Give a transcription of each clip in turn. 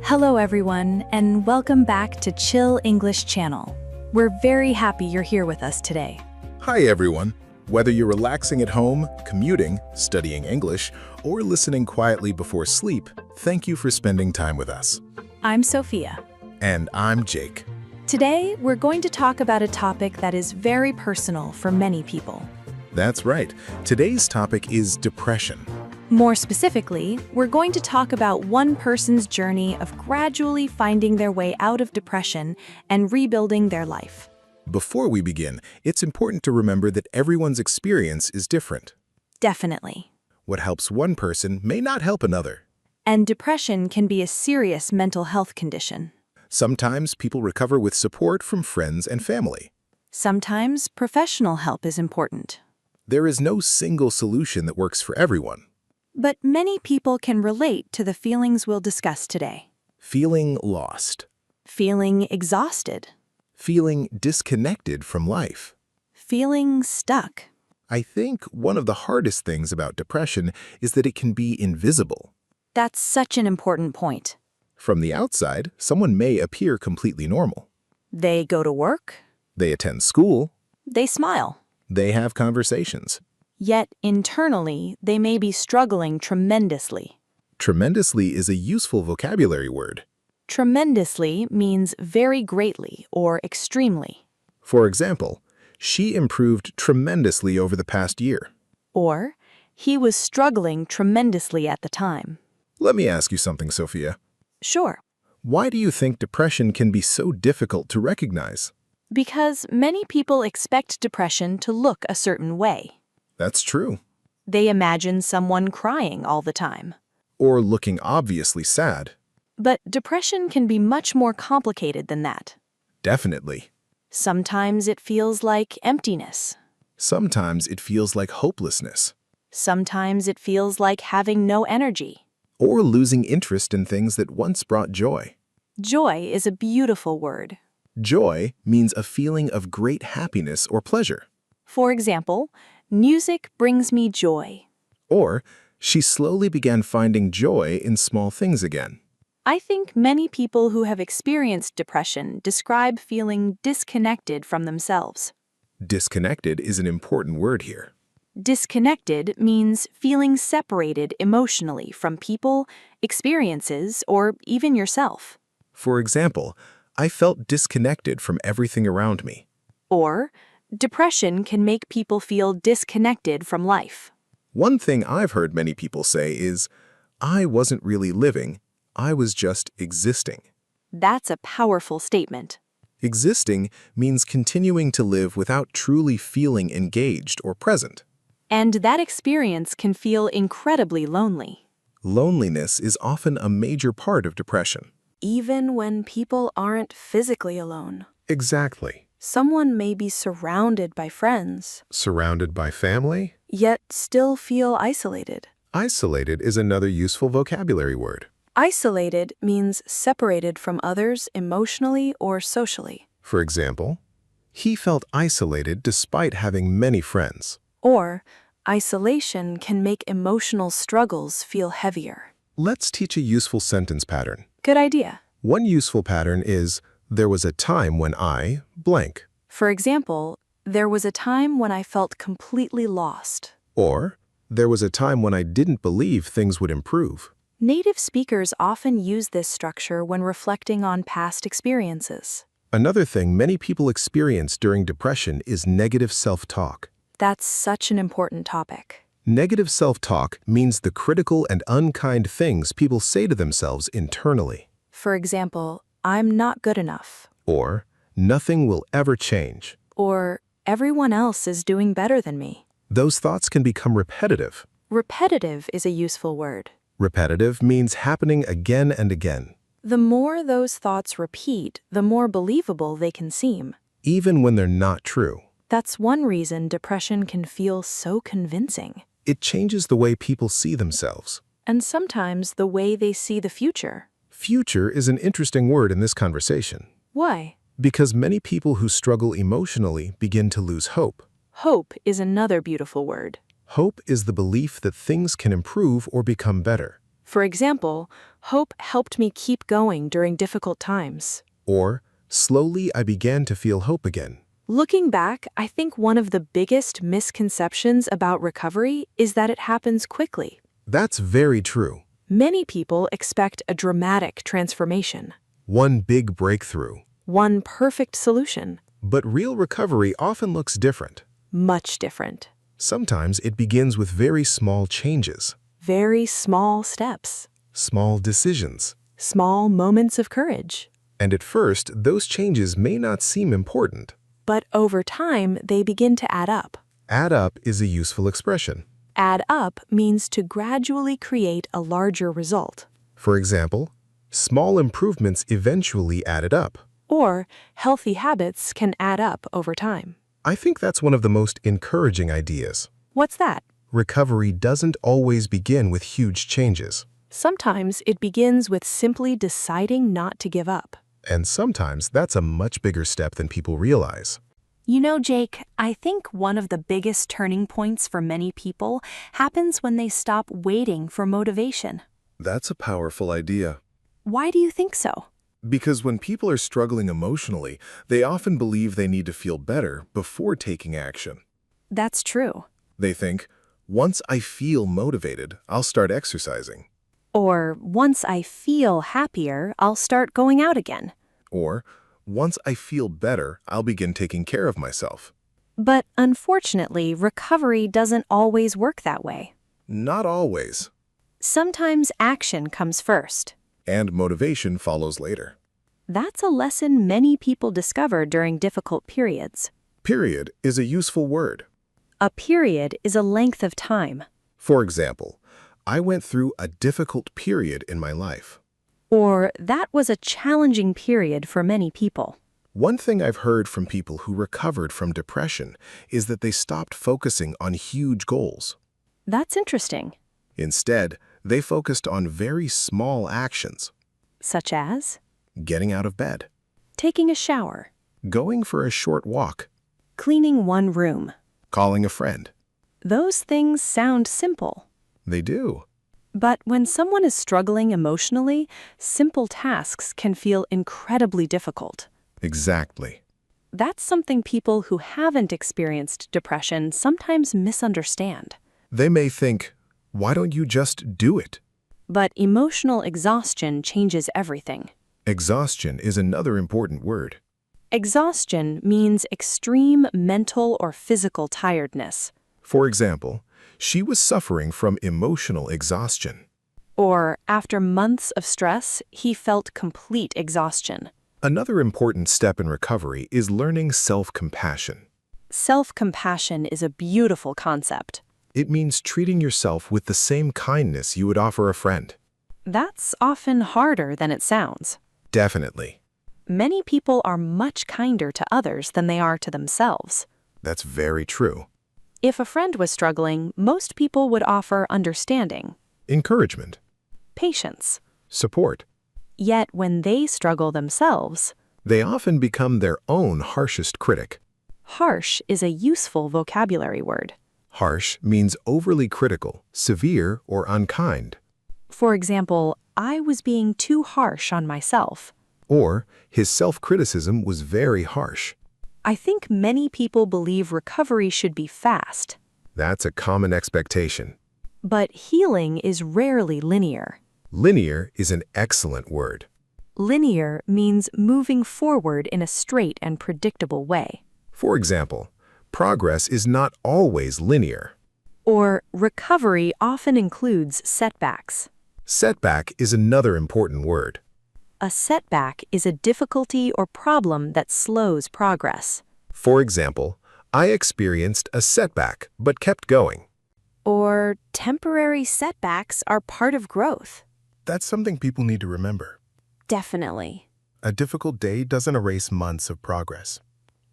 Hello everyone, and welcome back to Chill English Channel. We're very happy you're here with us today. Hi everyone. Whether you're relaxing at home, commuting, studying English, or listening quietly before sleep, thank you for spending time with us. I'm Sophia. And I'm Jake. Today, we're going to talk about a topic that is very personal for many people. That's right. Today's topic is depression. More specifically, we're going to talk about one person's journey of gradually finding their way out of depression and rebuilding their life. Before we begin, it's important to remember that everyone's experience is different. Definitely. What helps one person may not help another. And depression can be a serious mental health condition. Sometimes people recover with support from friends and family. Sometimes professional help is important. There is no single solution that works for everyone. But many people can relate to the feelings we'll discuss today. Feeling lost. Feeling exhausted. Feeling disconnected from life. Feeling stuck. I think one of the hardest things about depression is that it can be invisible. That's such an important point. From the outside, someone may appear completely normal. They go to work. They attend school. They smile. They have conversations. Yet internally, they may be struggling tremendously. Tremendously is a useful vocabulary word. Tremendously means very greatly or extremely. For example, she improved tremendously over the past year. Or, he was struggling tremendously at the time. Let me ask you something, Sophia. Sure. Why do you think depression can be so difficult to recognize? Because many people expect depression to look a certain way. That's true. They imagine someone crying all the time. Or looking obviously sad. But depression can be much more complicated than that. Definitely. Sometimes it feels like emptiness. Sometimes it feels like hopelessness. Sometimes it feels like having no energy. Or losing interest in things that once brought joy. Joy is a beautiful word. Joy means a feeling of great happiness or pleasure. For example, music brings me joy. Or, she slowly began finding joy in small things again. I think many people who have experienced depression describe feeling disconnected from themselves. Disconnected is an important word here. Disconnected means feeling separated emotionally from people, experiences, or even yourself. For example, I felt disconnected from everything around me. Or, depression can make people feel disconnected from life. One thing I've heard many people say is, I wasn't really living, I was just existing. That's a powerful statement. Existing means continuing to live without truly feeling engaged or present. And that experience can feel incredibly lonely. Loneliness is often a major part of depression. Even when people aren't physically alone. Exactly. Someone may be surrounded by friends, Surrounded by family? yet still feel isolated. Isolated is another useful vocabulary word. Isolated means separated from others emotionally or socially. For example, he felt isolated despite having many friends. Or, isolation can make emotional struggles feel heavier. Let's teach a useful sentence pattern. Good idea. One useful pattern is, there was a time when I blank. For example, there was a time when I felt completely lost. Or, there was a time when I didn't believe things would improve. Native speakers often use this structure when reflecting on past experiences. Another thing many people experience during depression is negative self-talk. That's such an important topic. Negative self-talk means the critical and unkind things people say to themselves internally. For example, I'm not good enough. Or, nothing will ever change. Or, everyone else is doing better than me. Those thoughts can become repetitive. Repetitive is a useful word. Repetitive means happening again and again. The more those thoughts repeat, the more believable they can seem. Even when they're not true. That's one reason depression can feel so convincing. It changes the way people see themselves. And sometimes the way they see the future. Future is an interesting word in this conversation. Why? Because many people who struggle emotionally begin to lose hope. Hope is another beautiful word. Hope is the belief that things can improve or become better. For example, hope helped me keep going during difficult times. Or, slowly I began to feel hope again. Looking back, I think one of the biggest misconceptions about recovery is that it happens quickly. That's very true. Many people expect a dramatic transformation, One big breakthrough. one perfect solution, But real recovery often looks different. much different. Sometimes it begins with very small changes, Very small steps, small decisions. small moments of courage. And at first, those changes may not seem important. But over time, they begin to add up. Add up is a useful expression. Add up means to gradually create a larger result. For example, small improvements eventually added up. Or healthy habits can add up over time. I think that's one of the most encouraging ideas. What's that? Recovery doesn't always begin with huge changes. Sometimes it begins with simply deciding not to give up. And sometimes that's a much bigger step than people realize. You know, Jake, I think one of the biggest turning points for many people happens when they stop waiting for motivation. That's a powerful idea. Why do you think so? Because when people are struggling emotionally, they often believe they need to feel better before taking action. That's true. They think, once I feel motivated, I'll start exercising. Or, once I feel happier, I'll start going out again. Or, once I feel better, I'll begin taking care of myself. But unfortunately, recovery doesn't always work that way. Not always. Sometimes action comes first. And motivation follows later. That's a lesson many people discover during difficult periods. Period is a useful word. A period is a length of time. For example, I went through a difficult period in my life. Or, that was a challenging period for many people. One thing I've heard from people who recovered from depression is that they stopped focusing on huge goals. That's interesting. Instead, they focused on very small actions. Such as Getting out of bed, taking a shower, going for a short walk, cleaning one room. calling a friend. Those things sound simple. They do. But when someone is struggling emotionally, simple tasks can feel incredibly difficult. Exactly. That's something people who haven't experienced depression sometimes misunderstand. They may think, why don't you just do it? But emotional exhaustion changes everything. Exhaustion is another important word. Exhaustion means extreme mental or physical tiredness. For example, she was suffering from emotional exhaustion. Or, after months of stress, he felt complete exhaustion. Another important step in recovery is learning self-compassion. Self-compassion is a beautiful concept. It means treating yourself with the same kindness you would offer a friend. That's often harder than it sounds. Definitely. Many people are much kinder to others than they are to themselves. That's very true. If a friend was struggling, most people would offer understanding, Encouragement, patience. support. Yet when they struggle themselves, They often become their own harshest critic. harsh is a useful vocabulary word. Harsh means overly critical, severe, or unkind. For example, I was being too harsh on myself. Or, his self-criticism was very harsh. I think many people believe recovery should be fast. That's a common expectation. But healing is rarely linear. Linear is an excellent word. Linear means moving forward in a straight and predictable way. For example, progress is not always linear. Or recovery often includes setbacks. Setback is another important word. A setback is a difficulty or problem that slows progress. For example, I experienced a setback but kept going. Or temporary setbacks are part of growth. That's something people need to remember. Definitely. A difficult day doesn't erase months of progress.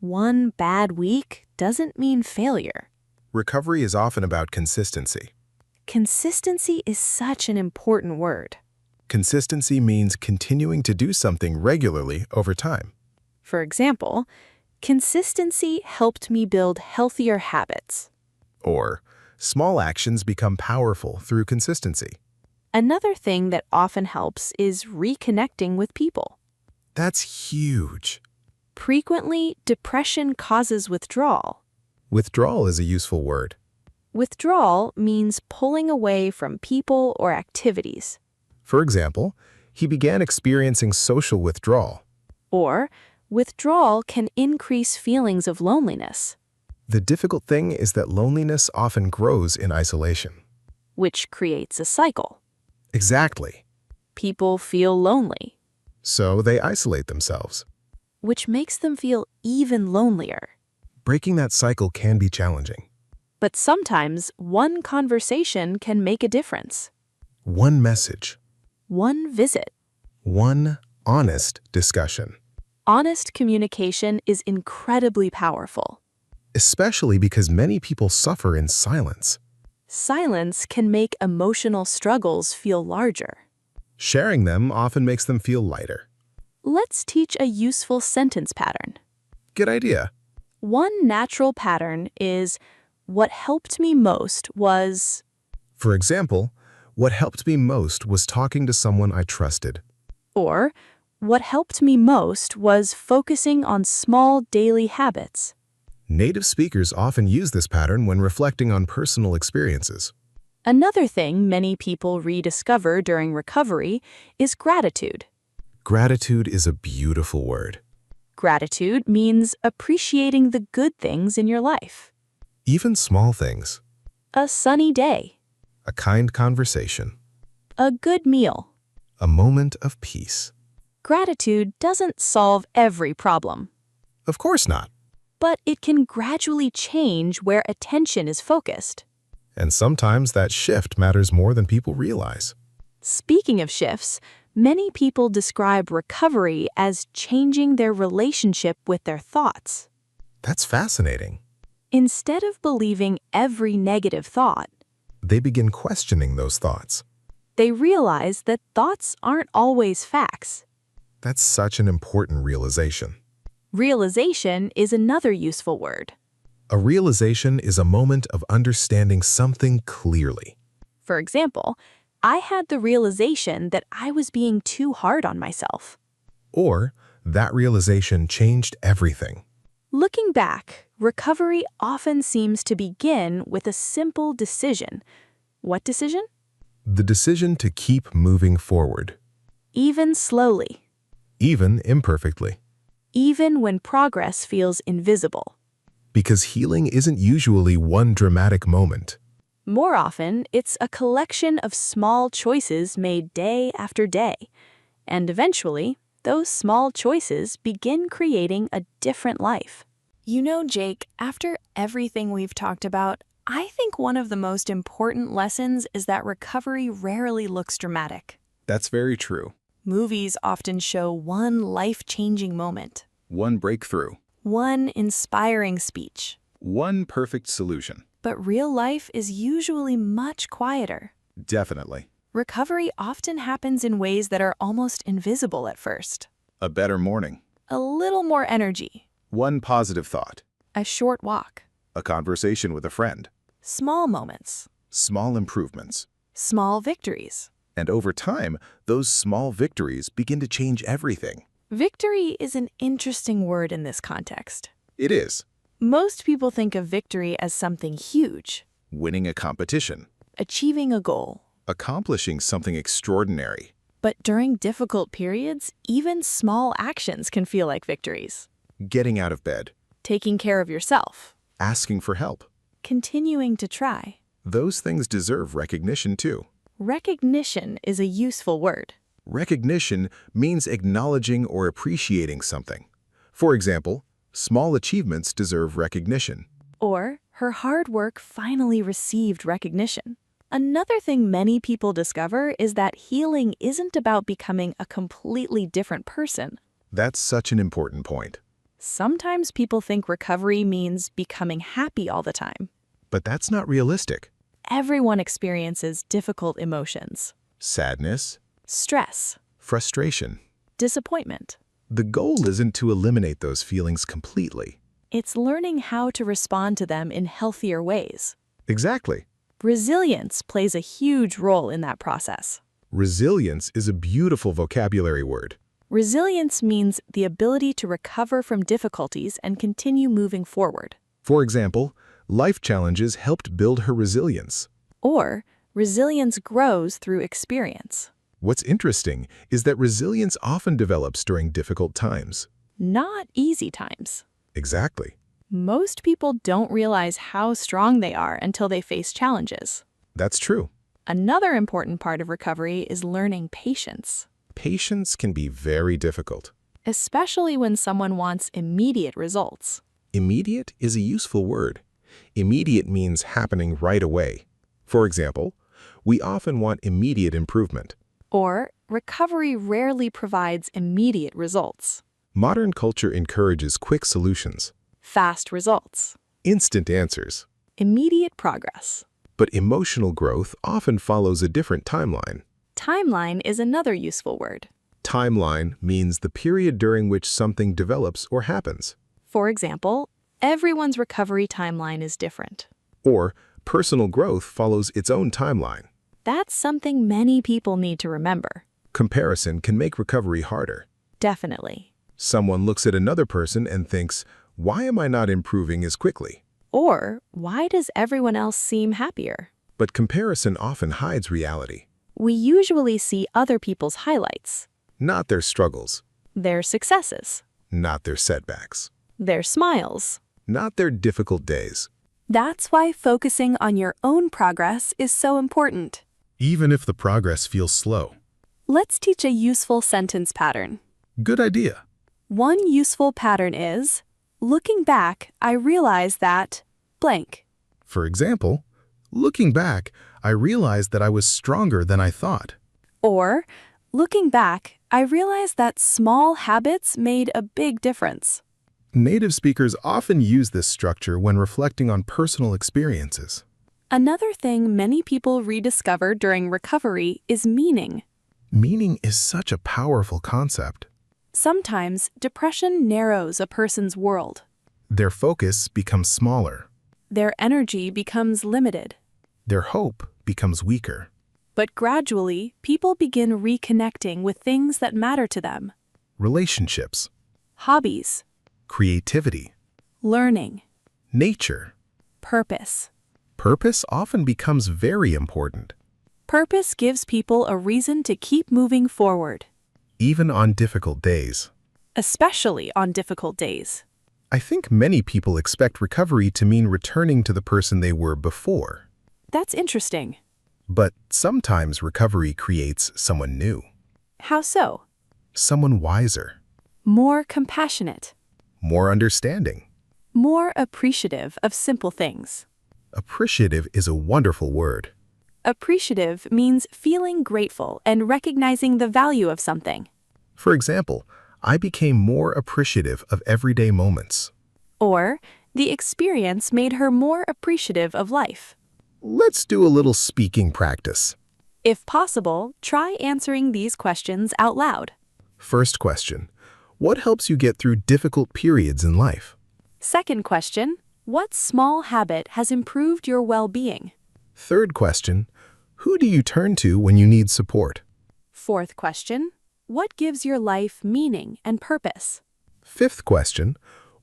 One bad week doesn't mean failure. Recovery is often about consistency. Consistency is such an important word. Consistency means continuing to do something regularly over time. For example, consistency helped me build healthier habits. Or, small actions become powerful through consistency. Another thing that often helps is reconnecting with people. That's huge. Frequently, depression causes withdrawal. Withdrawal is a useful word. Withdrawal means pulling away from people or activities. For example, he began experiencing social withdrawal. Or, withdrawal can increase feelings of loneliness, The difficult thing is that loneliness often grows in isolation. which creates a cycle. Exactly. People feel lonely, So they isolate themselves. which makes them feel even lonelier. Breaking that cycle can be challenging. But sometimes one conversation can make a difference. One message, One visit. one honest discussion, Honest communication is incredibly powerful. especially because many people suffer in silence. Silence can make emotional struggles feel larger. Sharing them often makes them feel lighter. Let's teach a useful sentence pattern. Good idea. One natural pattern is, what helped me most was, For example, what helped me most was talking to someone I trusted. or what helped me most was focusing on small daily habits. Native speakers often use this pattern when reflecting on personal experiences. Another thing many people rediscover during recovery is gratitude. Gratitude is a beautiful word. Gratitude means appreciating the good things in your life. Even small things, A sunny day, a kind conversation, a good meal. a moment of peace. Gratitude doesn't solve every problem, Of course not. but it can gradually change where attention is focused. And sometimes that shift matters more than people realize. Speaking of shifts, many people describe recovery as changing their relationship with their thoughts. That's fascinating. Instead of believing every negative thought, They begin questioning those thoughts. they realize that thoughts aren't always facts. That's such an important realization. Realization is another useful word. A realization is a moment of understanding something clearly. For example, I had the realization that I was being too hard on myself. Or that realization changed everything. Looking back, recovery often seems to begin with a simple decision. What decision? The decision to keep moving forward, Even slowly, even imperfectly. even when progress feels invisible. Because healing isn't usually one dramatic moment. More often, it's a collection of small choices made day after day. And eventually, those small choices begin creating a different life. You know, Jake, after everything we've talked about, I think one of the most important lessons is that recovery rarely looks dramatic. That's very true. Movies often show one life-changing moment, One breakthrough, one inspiring speech. one perfect solution. But real life is usually much quieter. Definitely. Recovery often happens in ways that are almost invisible at first. A better morning, A little more energy, one positive thought, a short walk, a conversation with a friend, small moments, small improvements. small victories. And over time, those small victories begin to change everything. Victory is an interesting word in this context. It is. Most people think of victory as something huge, Winning a competition, achieving a goal. accomplishing something extraordinary. But during difficult periods, even small actions can feel like victories. Getting out of bed, Taking care of yourself, asking for help. continuing to try. Those things deserve recognition too. Recognition is a useful word. Recognition means acknowledging or appreciating something. For example, small achievements deserve recognition. Or her hard work finally received recognition. Another thing many people discover is that healing isn't about becoming a completely different person. That's such an important point. Sometimes people think recovery means becoming happy all the time. But that's not realistic. Everyone experiences difficult emotions. Sadness, Stress, frustration. disappointment. The goal isn't to eliminate those feelings completely. It's learning how to respond to them in healthier ways. Exactly. Resilience plays a huge role in that process. Resilience is a beautiful vocabulary word. Resilience means the ability to recover from difficulties and continue moving forward. For example, life challenges helped build her resilience. Or, resilience grows through experience. What's interesting is that resilience often develops during difficult times. Not easy times. Exactly. Most people don't realize how strong they are until they face challenges. That's true. Another important part of recovery is learning patience, Patience can be very difficult. especially when someone wants immediate results. Immediate is a useful word. Immediate means happening right away. For example, we often want immediate improvement. Or, recovery rarely provides immediate results. Modern culture encourages quick solutions, Fast results. instant answers. Immediate progress. But emotional growth often follows a different timeline. Timeline is another useful word. Timeline means the period during which something develops or happens. For example, everyone's recovery timeline is different. Or personal growth follows its own timeline. That's something many people need to remember. Comparison can make recovery harder. Definitely. Someone looks at another person and thinks, why am I not improving as quickly? Or, why does everyone else seem happier? But comparison often hides reality, We usually see other people's highlights, not their struggles, their successes, not their setbacks, their smiles. not their difficult days. That's why focusing on your own progress is so important. Even if the progress feels slow. Let's teach a useful sentence pattern. Good idea. One useful pattern is, looking back, I realize that blank. For example, looking back, I realized that I was stronger than I thought. Or, looking back, I realize that small habits made a big difference. Native speakers often use this structure when reflecting on personal experiences. Another thing many people rediscover during recovery is meaning. Meaning is such a powerful concept. Sometimes depression narrows a person's world. Their focus becomes smaller. Their energy becomes limited. Their hope becomes weaker. But gradually, people begin reconnecting with things that matter to them. Relationships, Hobbies, creativity, learning, nature. purpose. Purpose often becomes very important, Purpose gives people a reason to keep moving forward, even on difficult days. especially on difficult days. I think many people expect recovery to mean returning to the person they were before. That's interesting. But sometimes recovery creates someone new, How so? someone wiser, More compassionate, more understanding. more appreciative of simple things. Appreciative is a wonderful word. Appreciative means feeling grateful and recognizing the value of something. For example, I became more appreciative of everyday moments. Or, the experience made her more appreciative of life. Let's do a little speaking practice. If possible, try answering these questions out loud. First question, what helps you get through difficult periods in life? Second question, what small habit has improved your well-being? Third question, who do you turn to when you need support? Fourth question, what gives your life meaning and purpose? Fifth question,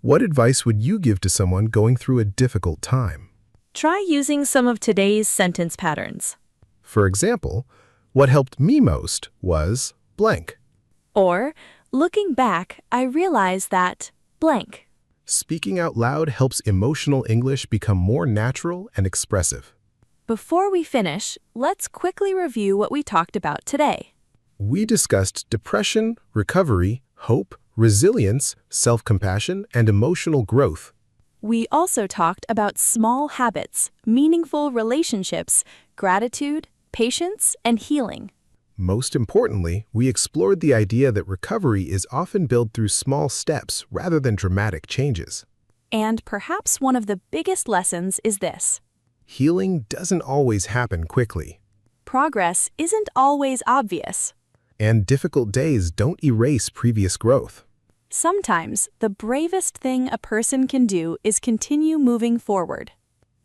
what advice would you give to someone going through a difficult time? Try using some of today's sentence patterns. For example, what helped me most was blank. Or, looking back, I realize that blank. Speaking out loud helps emotional English become more natural and expressive. Before we finish, let's quickly review what we talked about today. We discussed depression, recovery, hope, resilience, self-compassion, and emotional growth. We also talked about small habits, meaningful relationships, gratitude, patience, and healing. Most importantly, we explored the idea that recovery is often built through small steps rather than dramatic changes. And perhaps one of the biggest lessons is this: Healing doesn't always happen quickly, progress isn't always obvious. and difficult days don't erase previous growth. Sometimes, the bravest thing a person can do is continue moving forward,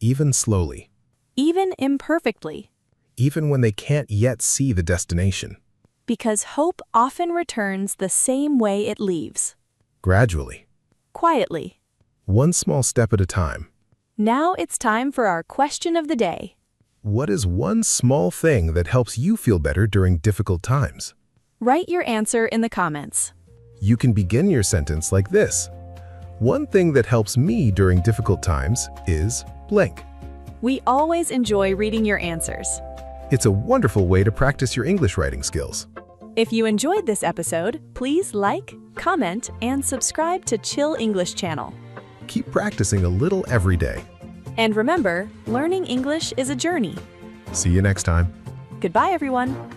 Even slowly, even imperfectly. even when they can't yet see the destination. Because hope often returns the same way it leaves. Gradually. Quietly. One small step at a time. Now it's time for our question of the day. What is one small thing that helps you feel better during difficult times? Write your answer in the comments. You can begin your sentence like this. One thing that helps me during difficult times is blank. We always enjoy reading your answers. It's a wonderful way to practice your English writing skills. If you enjoyed this episode, please like, comment, and subscribe to Chill English channel. Keep practicing a little every day. And remember, learning English is a journey. See you next time. Goodbye, everyone.